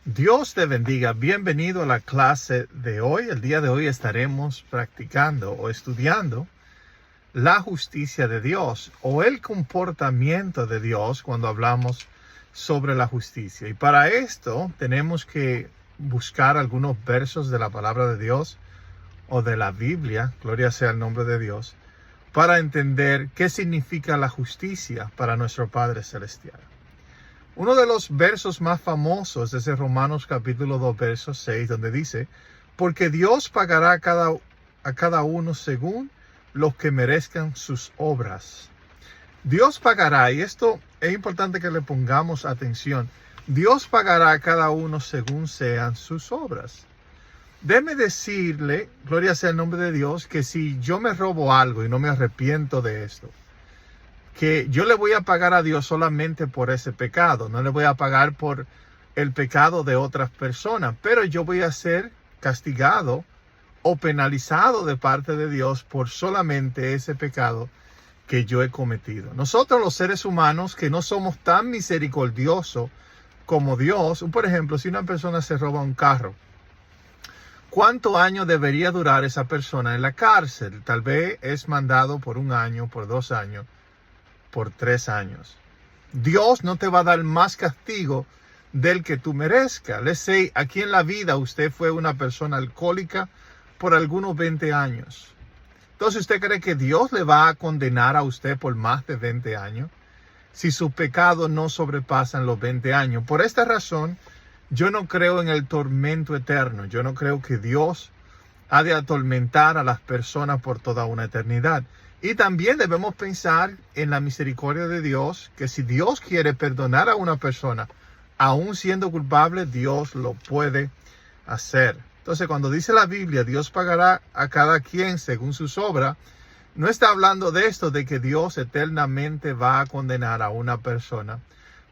Dios te bendiga. Bienvenido a la clase de hoy. El día de hoy estaremos practicando o estudiando la justicia de Dios o el comportamiento de Dios cuando hablamos sobre la justicia. Y para esto tenemos que buscar algunos versos de la palabra de Dios o de la Biblia, gloria sea el nombre de Dios, para entender qué significa la justicia para nuestro Padre Celestial. Uno de los versos más famosos es en Romanos capítulo 2, verso 6, donde dice, porque Dios pagará a cada uno según los que merezcan sus obras. Dios pagará, y esto es importante que le pongamos atención, Dios pagará a cada uno según sean sus obras. Déjeme decirle, gloria sea el nombre de Dios, que si yo me robo algo y no me arrepiento de esto, que yo le voy a pagar a Dios solamente por ese pecado, no le voy a pagar por el pecado de otras personas, pero yo voy a ser castigado o penalizado de parte de Dios por solamente ese pecado que yo he cometido. Nosotros los seres humanos que no somos tan misericordiosos como Dios, por ejemplo, si una persona se roba un carro, ¿cuántos años debería durar esa persona en la cárcel? Tal vez es mandado por 1 año, por 2 años, por 3 años. Dios no te va a dar más castigo del que tú merezcas. Let's say, aquí en la vida usted fue una persona alcohólica por algunos 20 años. Entonces, ¿usted cree que Dios le va a condenar a usted por más de 20 años? Si sus pecados no sobrepasan los 20 años. Por esta razón, yo no creo en el tormento eterno. Yo no creo que Dios ha de atormentar a las personas por toda una eternidad. Y también debemos pensar en la misericordia de Dios, que si Dios quiere perdonar a una persona, aún siendo culpable, Dios lo puede hacer. Entonces, cuando dice la Biblia, Dios pagará a cada quien según sus obras, no está hablando de esto, de que Dios eternamente va a condenar a una persona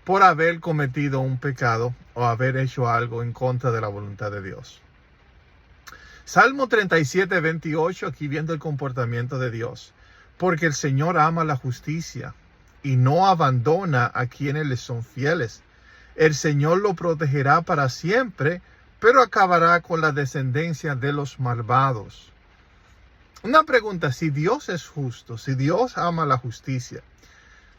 por haber cometido un pecado o haber hecho algo en contra de la voluntad de Dios. Salmo 37, 28, aquí viendo el comportamiento de Dios. Porque el Señor ama la justicia y no abandona a quienes le son fieles. El Señor lo protegerá para siempre, pero acabará con la descendencia de los malvados. Una pregunta, si Dios es justo, si Dios ama la justicia,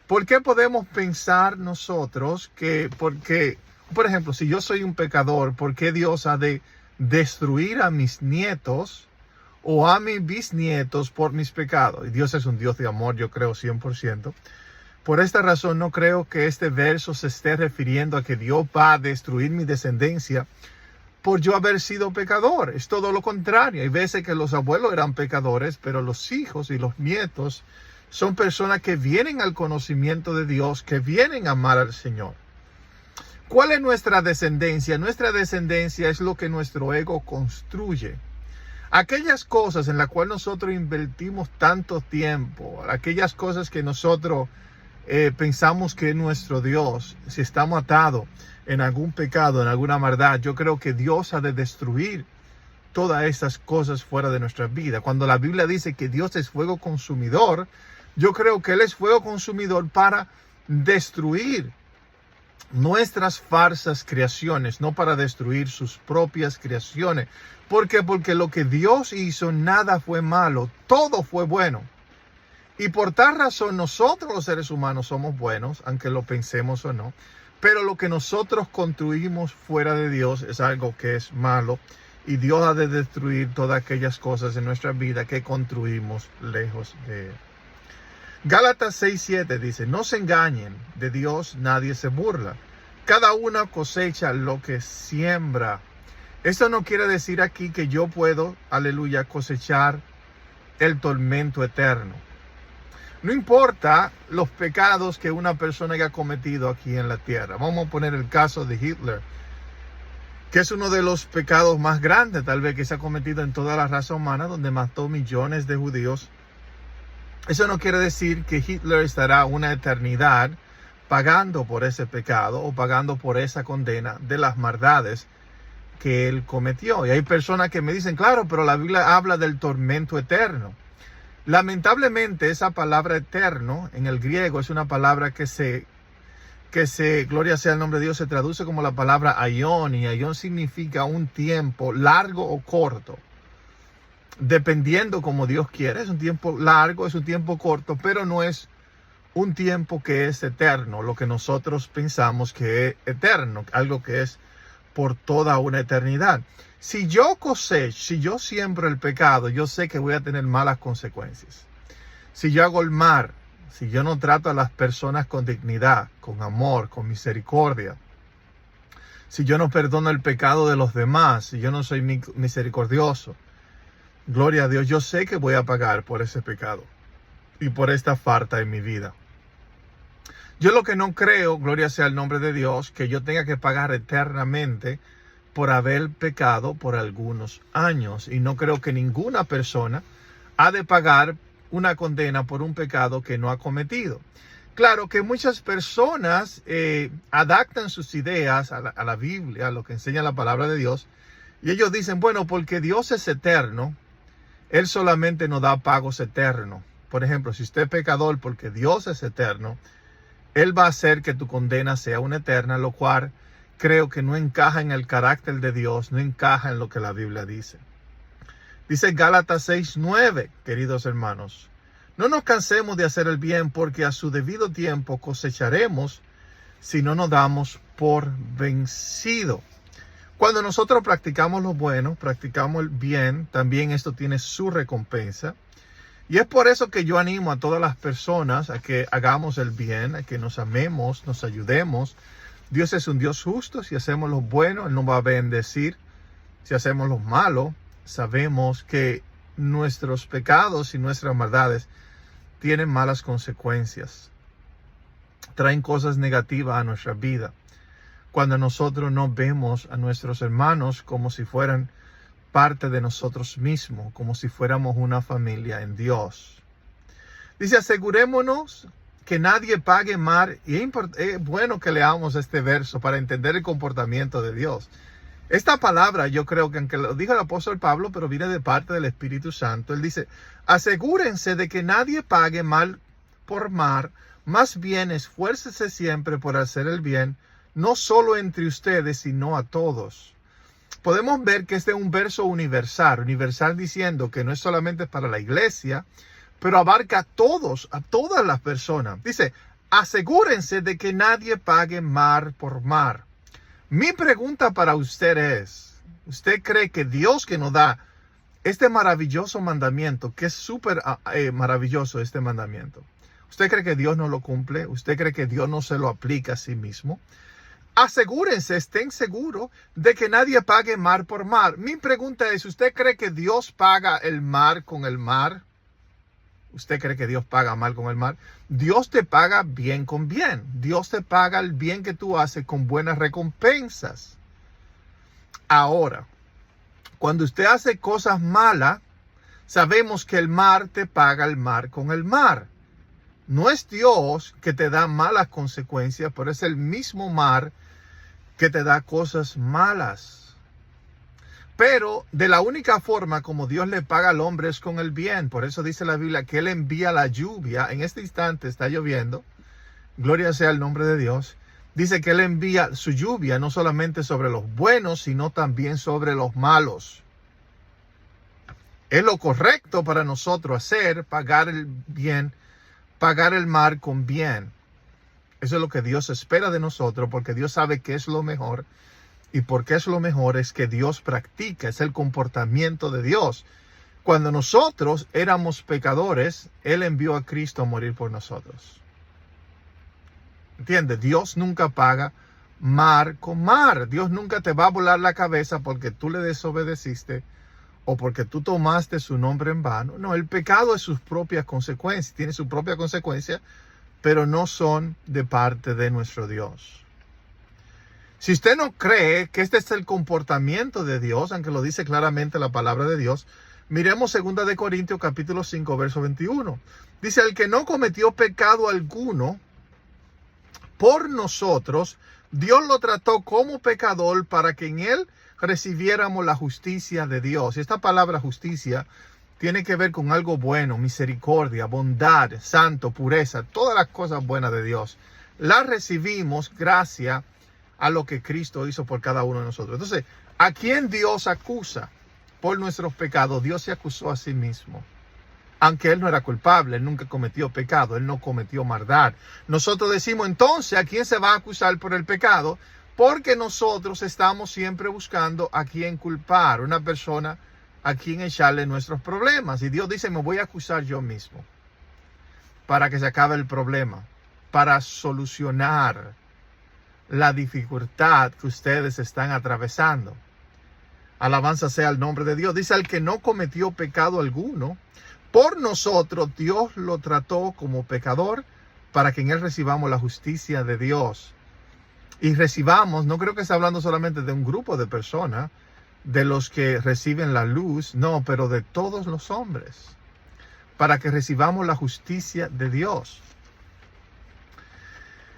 ¿por qué podemos pensar nosotros porque, por ejemplo, si yo soy un pecador, ¿por qué Dios ha de destruir a mis nietos o a mis bisnietos por mis pecados? Y Dios es un Dios de amor, yo creo 100%. Por esta razón no creo que este verso se esté refiriendo a que Dios va a destruir mi descendencia por yo haber sido pecador. Es todo lo contrario. Hay veces que los abuelos eran pecadores, pero los hijos y los nietos son personas que vienen al conocimiento de Dios, que vienen a amar al Señor. ¿Cuál es nuestra descendencia? Nuestra descendencia es lo que nuestro ego construye. Aquellas cosas en las cuales nosotros invertimos tanto tiempo, aquellas cosas que nosotros pensamos que es nuestro Dios, si estamos atados en algún pecado, en alguna maldad, yo creo que Dios ha de destruir todas esas cosas fuera de nuestra vida. Cuando la Biblia dice que Dios es fuego consumidor, yo creo que Él es fuego consumidor para destruir nuestras falsas creaciones, no para destruir sus propias creaciones. ¿Por qué? Porque lo que Dios hizo, nada fue malo, todo fue bueno. Y por tal razón nosotros los seres humanos somos buenos, aunque lo pensemos o no. Pero lo que nosotros construimos fuera de Dios es algo que es malo. Y Dios ha de destruir todas aquellas cosas en nuestra vida que construimos lejos de Él. Gálatas 6:7 dice, no se engañen, de Dios nadie se burla. Cada uno cosecha lo que siembra. Esto no quiere decir aquí que yo puedo, aleluya, cosechar el tormento eterno. No importa los pecados que una persona haya cometido aquí en la tierra. Vamos a poner el caso de Hitler, que es uno de los pecados más grandes tal vez que se ha cometido en toda la raza humana, donde mató millones de judíos. Eso no quiere decir que Hitler estará una eternidad pagando por ese pecado o pagando por esa condena de las maldades que él cometió. Y hay personas que me dicen, claro, pero la Biblia habla del tormento eterno. Lamentablemente esa palabra eterno en el griego es una palabra que se gloria sea el nombre de Dios, se traduce como la palabra aión, y aión significa un tiempo largo o corto, dependiendo como Dios quiere. Es un tiempo largo, es un tiempo corto, pero no es un tiempo que es eterno, lo que nosotros pensamos que es eterno, algo que es por toda una eternidad. Si yo siembro el pecado, yo sé que voy a tener malas consecuencias. Si yo hago el mal, si yo no trato a las personas con dignidad, con amor, con misericordia, si yo no perdono el pecado de los demás, si yo no soy misericordioso, gloria a Dios, yo sé que voy a pagar por ese pecado y por esta falta en mi vida. Yo lo que no creo, gloria sea el nombre de Dios, que yo tenga que pagar eternamente por haber pecado por algunos años. Y no creo que ninguna persona ha de pagar una condena por un pecado que no ha cometido. Claro que muchas personas adaptan sus ideas a la Biblia, a lo que enseña la palabra de Dios. Y ellos dicen, bueno, porque Dios es eterno, Él solamente nos da pagos eternos. Por ejemplo, si usted es pecador porque Dios es eterno, Él va a hacer que tu condena sea una eterna, lo cual creo que no encaja en el carácter de Dios, no encaja en lo que la Biblia dice. Dice Gálatas 6:9, queridos hermanos, no nos cansemos de hacer el bien, porque a su debido tiempo cosecharemos si no nos damos por vencido. Cuando nosotros practicamos lo bueno, practicamos el bien, también esto tiene su recompensa. Y es por eso que yo animo a todas las personas a que hagamos el bien, a que nos amemos, nos ayudemos. Dios es un Dios justo. Si hacemos lo bueno, Él nos va a bendecir. Si hacemos lo malo, sabemos que nuestros pecados y nuestras maldades tienen malas consecuencias. Traen cosas negativas a nuestra vida. Cuando nosotros no vemos a nuestros hermanos como si fueran parte de nosotros mismos, como si fuéramos una familia en Dios. Dice, asegurémonos que nadie pague mal. Y es bueno que leamos este verso para entender el comportamiento de Dios. Esta palabra, yo creo que aunque lo dijo el apóstol Pablo, pero viene de parte del Espíritu Santo. Él dice, asegúrense de que nadie pague mal por mal, más bien esfuércese siempre por hacer el bien, no solo entre ustedes, sino a todos. Podemos ver que este es un verso universal diciendo que no es solamente para la iglesia, pero abarca a todos, a todas las personas. Dice, asegúrense de que nadie pague mal por mal. Mi pregunta para usted es, ¿usted cree que Dios que nos da este maravilloso mandamiento, que es súper maravilloso este mandamiento, ¿usted cree que Dios no lo cumple? ¿Usted cree que Dios no se lo aplica a sí mismo? Asegúrense, estén seguros de que nadie pague mal por mal. Mi pregunta es, ¿usted cree que Dios paga el mal con el mal? ¿Usted cree que Dios paga mal con el mal? Dios te paga bien con bien. Dios te paga el bien que tú haces con buenas recompensas. Ahora, cuando usted hace cosas malas, sabemos que el mal te paga el mal con el mal. No es Dios que te da malas consecuencias, pero es el mismo mal que te da cosas malas. Pero de la única forma como Dios le paga al hombre es con el bien. Por eso dice la Biblia que Él envía la lluvia. En este instante está lloviendo. Gloria sea el nombre de Dios. Dice que Él envía su lluvia no solamente sobre los buenos, sino también sobre los malos. Es lo correcto para nosotros hacer, pagar el bien, pagar el mal con bien. Eso es lo que Dios espera de nosotros, porque Dios sabe que es lo mejor. Y porque es lo mejor es que Dios practica, es el comportamiento de Dios. Cuando nosotros éramos pecadores, Él envió a Cristo a morir por nosotros. ¿Entiendes? Dios nunca paga mal con mal. Dios nunca te va a volar la cabeza porque tú le desobedeciste o porque tú tomaste su nombre en vano. No, el pecado es sus propias consecuencias, tiene su propia consecuencia, pero no son de parte de nuestro Dios. Si usted no cree que este es el comportamiento de Dios, aunque lo dice claramente la palabra de Dios, miremos 2 de Corintios capítulo 5, verso 21. Dice, el que no cometió pecado alguno por nosotros, Dios lo trató como pecador para que en él recibiéramos la justicia de Dios. Y esta palabra justicia tiene que ver con algo bueno, misericordia, bondad, santo, pureza, todas las cosas buenas de Dios. la recibimos gracias a lo que Cristo hizo por cada uno de nosotros. Entonces, ¿a quién Dios acusa por nuestros pecados? Dios se acusó a sí mismo. Aunque Él no era culpable, Él nunca cometió pecado, Él no cometió maldad. Nosotros decimos entonces, ¿a quién se va a acusar por el pecado? Porque nosotros estamos siempre buscando a quién culpar, una persona a quien echarle nuestros problemas. Y Dios dice, me voy a acusar yo mismo para que se acabe el problema, para solucionar la dificultad que ustedes están atravesando. Alabanza sea el nombre de Dios. Dice, al que no cometió pecado alguno, por nosotros Dios lo trató como pecador para que en él recibamos la justicia de Dios. Y recibamos, no creo que esté hablando solamente de un grupo de personas, de los que reciben la luz, no, pero de todos los hombres, para que recibamos la justicia de Dios.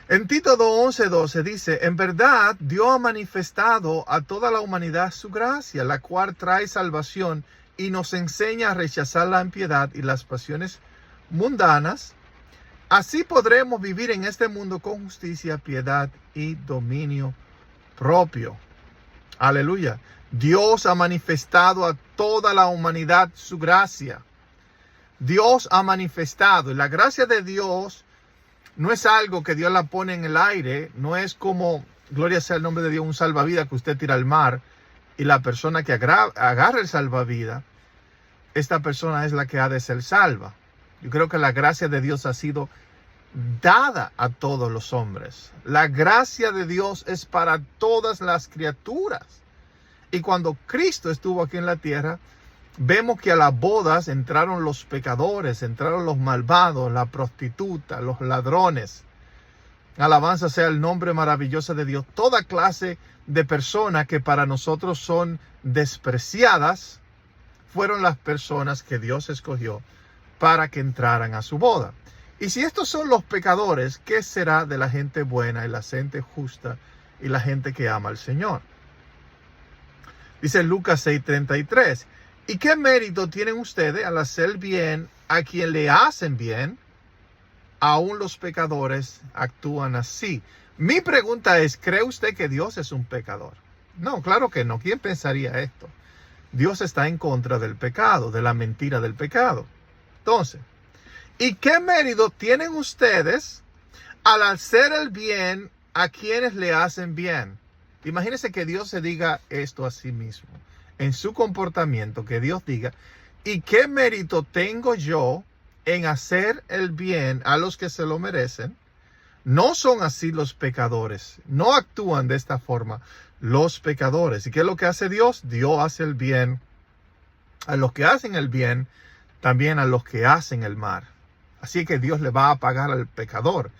En Tito 2:11-12 dice, en verdad Dios ha manifestado a toda la humanidad su gracia, la cual trae salvación y nos enseña a rechazar la impiedad y las pasiones mundanas. Así podremos vivir en este mundo con justicia, piedad y dominio propio. Aleluya. Dios ha manifestado a toda la humanidad su gracia. Dios ha manifestado. Y la gracia de Dios no es algo que Dios la pone en el aire. No es como, gloria sea el nombre de Dios, un salvavidas que usted tira al mar. Y la persona que agarra el salvavidas, esta persona es la que ha de ser salva. Yo creo que la gracia de Dios ha sido dada a todos los hombres. La gracia de Dios es para todas las criaturas. Y cuando Cristo estuvo aquí en la tierra, vemos que a las bodas entraron los pecadores, entraron los malvados, la prostituta, los ladrones. Alabanza sea el nombre maravilloso de Dios. Toda clase de personas que para nosotros son despreciadas, fueron las personas que Dios escogió para que entraran a su boda. Y si estos son los pecadores, ¿qué será de la gente buena y la gente justa y la gente que ama al Señor? Dice Lucas 6:33. ¿Y qué mérito tienen ustedes al hacer bien a quien le hacen bien? Aún los pecadores actúan así. Mi pregunta es, ¿cree usted que Dios es un pecador? No, claro que no. ¿Quién pensaría esto? Dios está en contra del pecado, de la mentira del pecado. Entonces, ¿y qué mérito tienen ustedes al hacer el bien a quienes le hacen bien? Imagínense que Dios se diga esto a sí mismo. En su comportamiento, que Dios diga, ¿y qué mérito tengo yo en hacer el bien a los que se lo merecen? No son así los pecadores. No actúan de esta forma los pecadores. ¿Y qué es lo que hace Dios? Dios hace el bien a los que hacen el bien, también a los que hacen el mal. Así que Dios le va a pagar al pecador.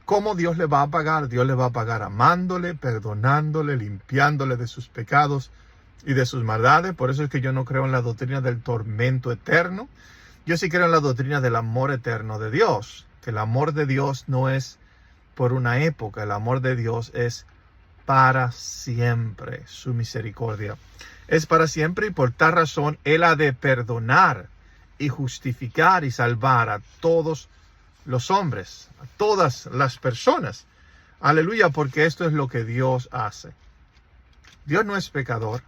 ¿Cómo Dios le va a pagar? Dios le va a pagar amándole, perdonándole, limpiándole de sus pecados y de sus maldades. Por eso es que yo no creo en la doctrina del tormento eterno. Yo sí creo en la doctrina del amor eterno de Dios. Que el amor de Dios no es por una época. El amor de Dios es para siempre. Su misericordia es para siempre, y por tal razón Él ha de perdonar y justificar y salvar a todos los hombres, a todas las personas. Aleluya, porque esto es lo que Dios hace. Dios no es pecador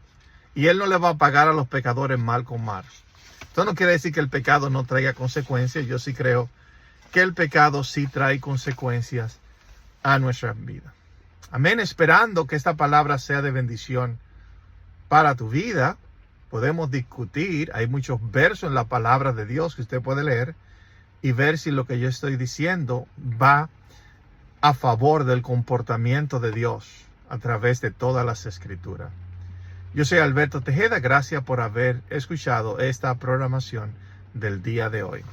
y Él no le va a pagar a los pecadores mal con mal. Esto no quiere decir que el pecado no traiga consecuencias. Yo sí creo que el pecado sí trae consecuencias a nuestra vida. Amén. Esperando que esta palabra sea de bendición para tu vida. Podemos discutir. Hay muchos versos en la palabra de Dios que usted puede leer y ver si lo que yo estoy diciendo va a favor del comportamiento de Dios a través de todas las escrituras. Yo soy Alberto Tejeda. Gracias por haber escuchado esta programación del día de hoy.